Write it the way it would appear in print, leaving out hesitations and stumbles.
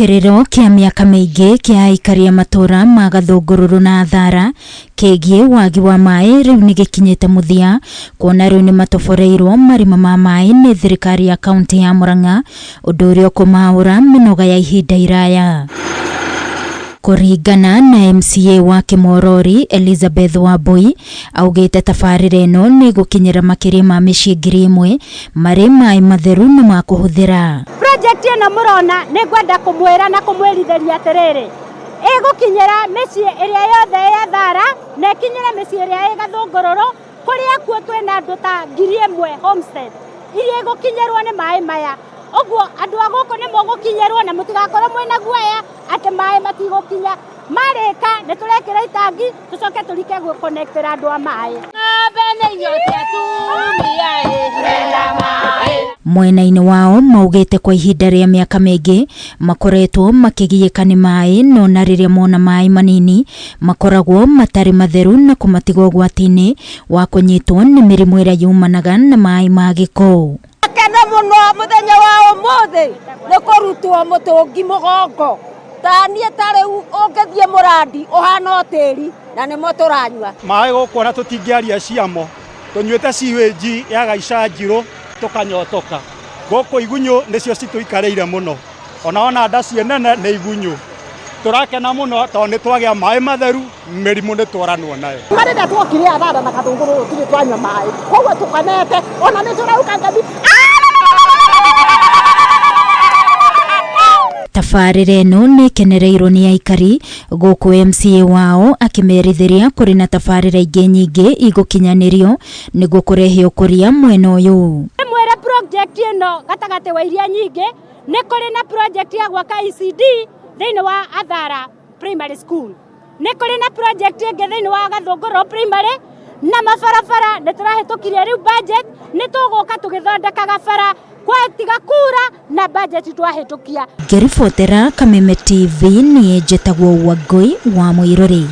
Kiriro kia miaka miingi kia aikari a matura ma Gathungururu na Athara kegie wagi wa mai riu ni gikinyite muthia kuona riu ni matoboreirwo marima ma mai ni thirikari ya kaunti ya Murang'a undu uria kumaura minoga ya ihinda iraya. Kuringana na MCA wa Kimorori Elizabeth Wambui augite tabarire ino ni gukinyira makiria ma micii 1,000 mari mai matheru na ma kuhuthira. Project ino murona ni ngwenda kumwira na kumwirithiria atiriri igukinyira micii iria yothe ya Athara na ikinyire micii iria Gathungururu kuria kuo twina andu ta 1,000 homestead iria igukinyirwo ni mai maya. Oguo andu aguko ni mugukinyirwo na mutigakorwo mwina guaya ati mai matigukinya marika ni turekira itangi tucoke turike guconnectira andu a mai mwena-ini wao maugite kwa ihinda ria miaka mingi makoretwo makigiyika ni mai no na riria mona mai manini makoragwo matari matheru na kumatiga ugwati-ini wa kunyitwo ni mirimu iria yumanaga na mai ma giko. Kena muno muthenya wa umuthi ni kurutwo mutungi mugongo tanie tare ungethie murandi uhana otiri na nimo turanywa mai gukona tutingiaria ciamo tunyuite siweji ya Gaicanjirũ tukanyotoka guku igunyu nicio cituikarĩire muno ona nda cienene ni igunyu turakena muno tondu ni twagia mai matheru mirimu ni twaranwo nayo marida twokire Athara na Gathungururu tuli twanywa mai koguo tukanete ona ni turauka ngathi. Tabarire ino ni kenereirwo ni aikari guku MCA wao akimerithiria kuri na tabarire ingi nyingi igukinyanirio niguo kurehe ukuria mwena uyu. Mwere project ino gatagati wa iria nyingi ni kuri na project ya gwaka ECD thiini wa Athara Primary School, ni kuri na project ingi thiini wa Gathungururu Primary na mabarabara ni turahitukirie riu budget ni tuguka tugithondekaga bara kwatiga kura na budget twahitukia. Ngiribotera Kameme TV ni njitagwo Wangui wa Muiruri.